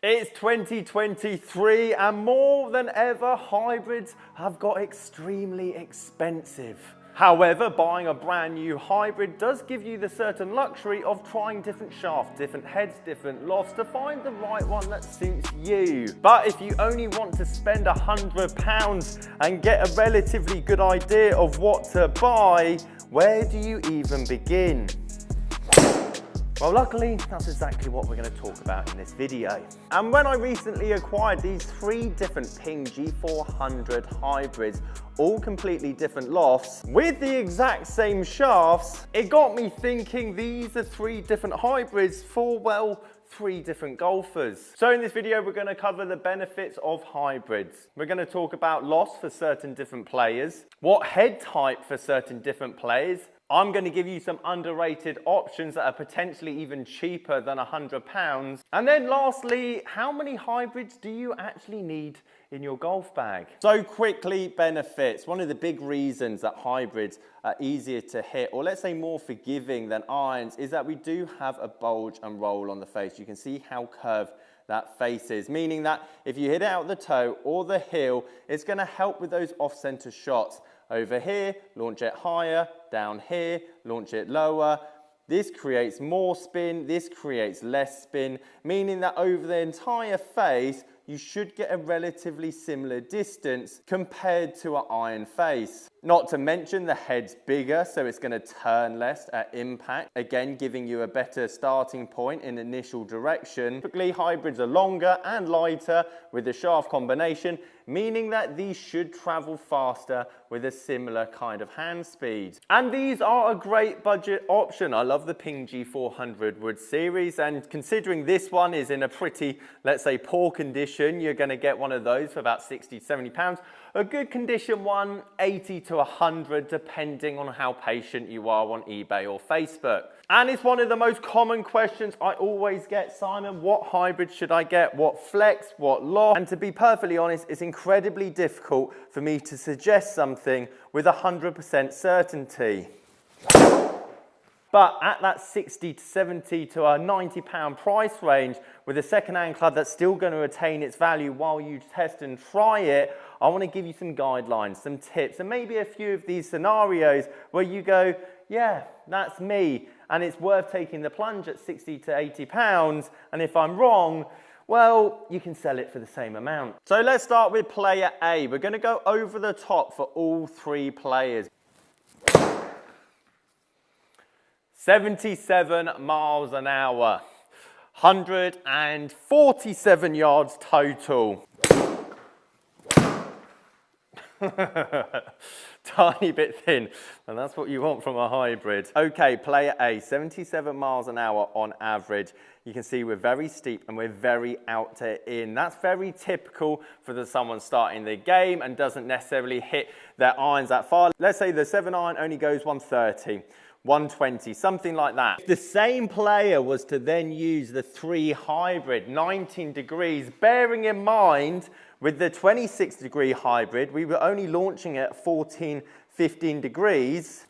It's 2023 and more than ever, hybrids have got extremely expensive. However, buying a brand new hybrid does give you the certain luxury of trying different shafts, different heads, different lofts to find the right one that suits you. But if you only want to spend £100 and get a relatively good idea of what to buy, where do you even begin? Well, luckily, that's exactly what we're going to talk about in this video. And when I recently acquired these 3 different Ping G400 hybrids, all completely different lofts, with the exact same shafts, it got me thinking these are 3 different hybrids for, well, 3 different golfers. So in this video, we're going to cover the benefits of hybrids. We're going to talk about lofts for certain different players, what head type for certain different players. I'm going to give you some underrated options that are potentially even cheaper than £100. And then lastly, how many hybrids do you actually need in your golf bag? So quickly, benefits. One of the big reasons that hybrids are easier to hit, or let's say more forgiving than irons, is that we do have a bulge and roll on the face. You can see how curved that face is, meaning that if you hit it out the toe or the heel, it's going to help with those off-center shots. Over here, launch it higher, down here, launch it lower. This creates more spin, this creates less spin, meaning that over the entire face, you should get a relatively similar distance compared to an iron face. Not to mention the head's bigger, so it's going to turn less at impact, again giving you a better starting point in initial direction. Typically, hybrids are longer and lighter with the shaft combination, meaning that these should travel faster with a similar kind of hand speed. And these are a great budget option. I love the Ping G400 wood series, and considering this one is in a pretty, let's say, poor condition, you're going to get one of those for about £60 to £70. A good condition one, 80 to 100, depending on how patient you are on eBay or Facebook. And it's one of the most common questions I always get, Simon, what hybrid should I get? What flex? What loft? And to be perfectly honest, it's incredibly difficult for me to suggest something with 100% certainty. But at that 60 to 70 to a £90 price range, with a second-hand club that's still going to retain its value while you test and try it, I want to give you some guidelines, some tips, and maybe a few of these scenarios where you go, yeah, that's me, and it's worth taking the plunge at 60 to £80, and if I'm wrong, well, you can sell it for the same amount. So let's start with player A. We're going to go over the top for all 3 players. 77 miles an hour, 147 yards total. Tiny bit thin, and that's what you want from a hybrid. Okay, player A, 77 miles an hour on average. You can see we're very steep and we're very out to in. That's very typical for someone starting the game and doesn't necessarily hit their irons that far. Let's say the 7 iron only goes 130. 120, something like that. If the same player was to then use the 3 hybrid, 19 degrees, bearing in mind with the 26 degree hybrid, we were only launching at 14, 15 degrees.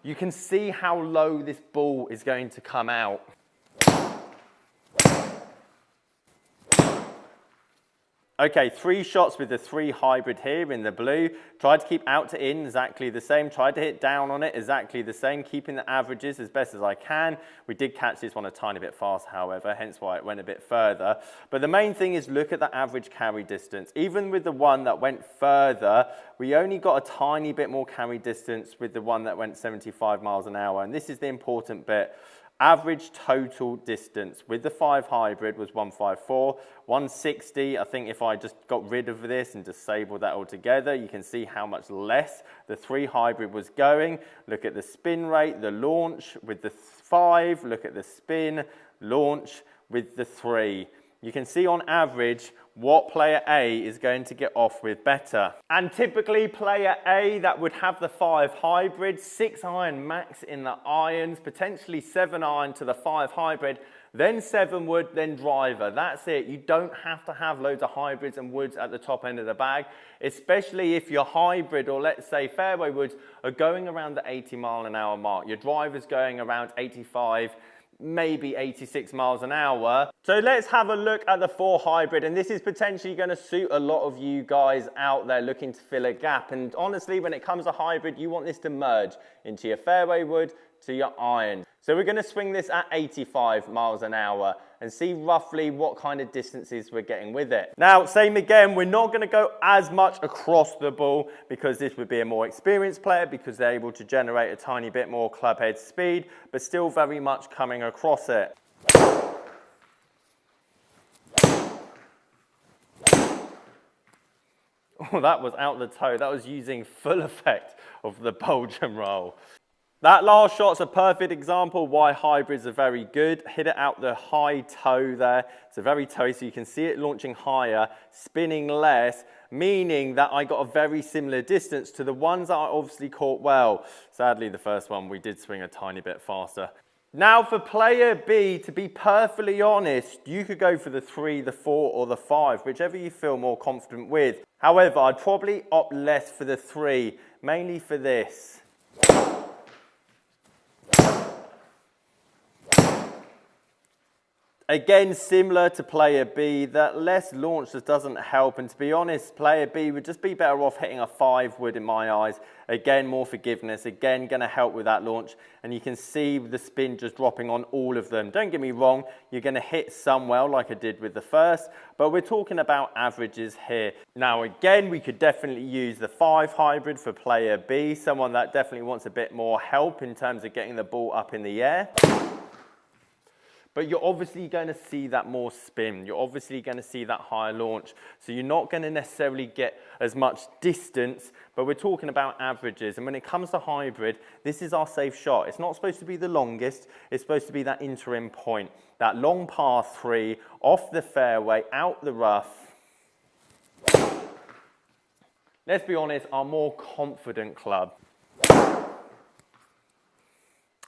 You can see how low this ball is going to come out. Okay, 3 shots with the 3 hybrid here in the blue. Tried to keep out to in exactly the same. Tried to hit down on it exactly the same, keeping the averages as best as I can. We did catch this one a tiny bit fast, however, hence why it went a bit further. But the main thing is look at the average carry distance. Even with the one that went further, we only got a tiny bit more carry distance with the one that went 75 miles an hour. And this is the important bit. Average total distance with the 5 hybrid was 154, 160. I think if I just got rid of this and disabled that altogether, you can see how much less the 3 hybrid was going. Look at the spin rate, the launch with the 5, look at the spin, launch with the 3. You can see on average what player A is going to get off with better. And typically player A that would have the 5 hybrid, 6 iron max in the irons, potentially 7 iron to the 5 hybrid, then 7 wood, then driver. That's it. You don't have to have loads of hybrids and woods at the top end of the bag, especially if your hybrid or let's say fairway woods are going around the 80 mile an hour mark. Your driver's going around 85, maybe 86 miles an hour. So let's have a look at the 4 hybrid, and this is potentially going to suit a lot of you guys out there looking to fill a gap. And honestly, when it comes to hybrid, you want this to merge into your fairway wood to your iron. So we're going to swing this at 85 miles an hour and see roughly what kind of distances we're getting with it. Now, same again, we're not going to go as much across the ball because this would be a more experienced player because they're able to generate a tiny bit more club head speed, but still very much coming across it. Oh, that was out the toe. That was using full effect of the Belgian roll. That last shot's a perfect example why hybrids are very good. Hit it out the high toe there. It's a very toe, so you can see it launching higher, spinning less, meaning that I got a very similar distance to the ones that I obviously caught well. Sadly, the first one we did swing a tiny bit faster. Now for player B, to be perfectly honest, you could go for the 3, the 4 or the 5, whichever you feel more confident with. However, I'd probably opt less for the 3, mainly for this. Again, similar to player B, that less launch just doesn't help. And to be honest, player B would just be better off hitting a 5 wood in my eyes. Again, more forgiveness. Again, going to help with that launch. And you can see the spin just dropping on all of them. Don't get me wrong, you're going to hit some well like I did with the first. But we're talking about averages here. Now, again, we could definitely use the 5 hybrid for player B. Someone that definitely wants a bit more help in terms of getting the ball up in the air. But you're obviously going to see that more spin. You're obviously going to see that higher launch. So you're not going to necessarily get as much distance, but we're talking about averages. And when it comes to hybrid, this is our safe shot. It's not supposed to be the longest. It's supposed to be that interim point, that long par 3, off the fairway, out the rough. Let's be honest, our more confident club.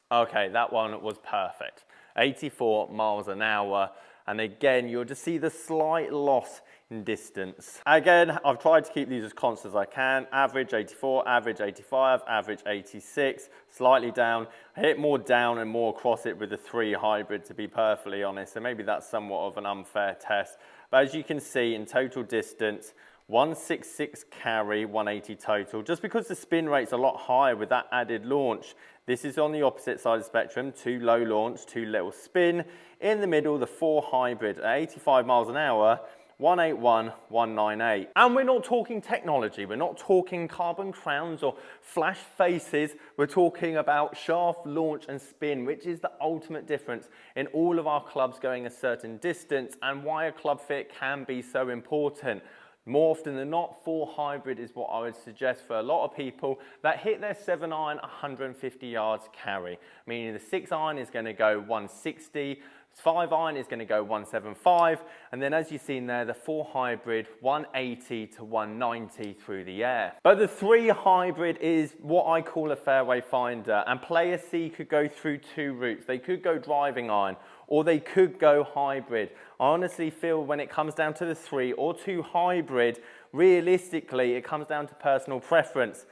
Okay, that one was perfect. 84 miles an hour, and again you'll just see the slight loss in distance. Again, I've tried to keep these as constant as I can. Average 84, average 85, average 86, slightly down. I hit more down and more across it with the 3 hybrid, to be perfectly honest, so maybe that's somewhat of an unfair test. But as you can see, in total distance, 166 carry, 180 total. Just because the spin rate's a lot higher with that added launch, this is on the opposite side of the spectrum, 2 low launch, 2 little spin. In the middle, the 4 hybrid at 85 miles an hour, 181, 198. And we're not talking technology, we're not talking carbon crowns or flash faces, we're talking about shaft, launch and spin, which is the ultimate difference in all of our clubs going a certain distance and why a club fit can be so important. More often than not, 4 hybrid is what I would suggest for a lot of people that hit their 7 iron 150 yards carry, meaning the 6 iron is going to go 160, 5 iron is going to go 175, and then as you've seen there, the 4 hybrid 180 to 190 through the air. But the 3 hybrid is what I call a fairway finder, and player C could go through 2 routes. They could go driving iron, or they could go hybrid. I honestly feel when it comes down to the 3 or 2 hybrid, realistically, it comes down to personal preference.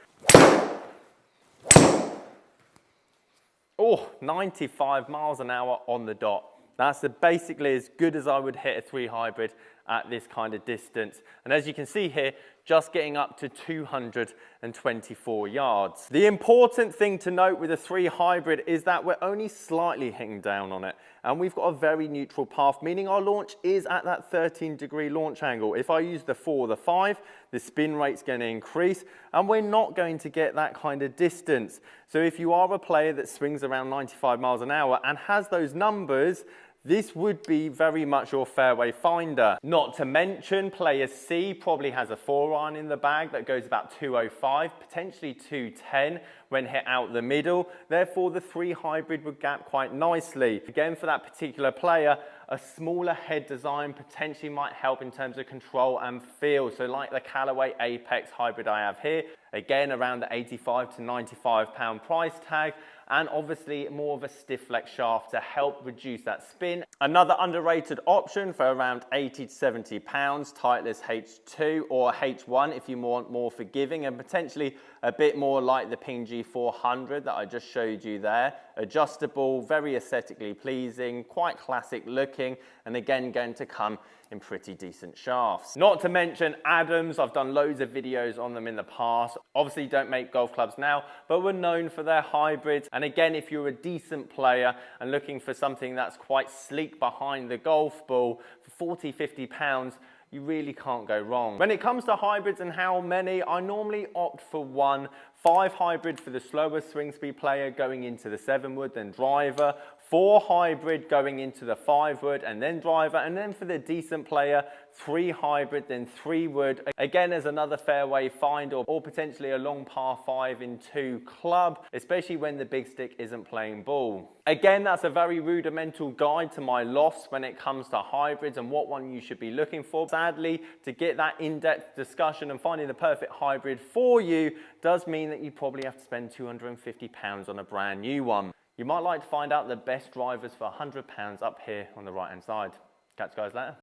Oh, 95 miles an hour on the dot. That's basically as good as I would hit a 3 hybrid at this kind of distance. And as you can see here, just getting up to 224 yards. The important thing to note with a 3 hybrid is that we're only slightly hitting down on it. And we've got a very neutral path, meaning our launch is at that 13-degree launch angle. If I use the 4 or the 5, the spin rate's going to increase, and we're not going to get that kind of distance. So if you are a player that swings around 95 miles an hour and has those numbers, this would be very much your fairway finder. Not to mention, player C probably has a 4 iron in the bag that goes about 205, potentially 210 when hit out the middle. Therefore, the 3 hybrid would gap quite nicely. Again, for that particular player, a smaller head design potentially might help in terms of control and feel. So like the Callaway Apex hybrid I have here, again around the 85 to 95 pound price tag, and obviously more of a stiff flex shaft to help reduce that spin. Another underrated option for around 80 to 70 pounds, Titleist H2 or H1 if you want more forgiving and potentially a bit more like the Ping G400 that I just showed you there. adjustable, very aesthetically pleasing, quite classic looking, and again going to come in pretty decent shafts. Not to mention Adams, I've done loads of videos on them in the past. Obviously don't make golf clubs now, but we're known for their hybrids. And again, if you're a decent player and looking for something that's quite sleek behind the golf ball, for 40, 50 pounds, you really can't go wrong. When it comes to hybrids and how many, I normally opt for one. 5 hybrid for the slower swing speed player going into the 7-wood, then driver. 4 hybrid going into the 5-wood and then driver. And then for the decent player, 3 hybrid, then 3-wood. Again, as another fairway finder or potentially a long par 5 in 2 club, especially when the big stick isn't playing ball. Again, that's a very rudimental guide to my lofts when it comes to hybrids and what one you should be looking for. Sadly, to get that in-depth discussion and finding the perfect hybrid for you does mean that you probably have to spend £250 on a brand new one. You might like to find out the best drivers for £100 up here on the right hand side. Catch you guys later.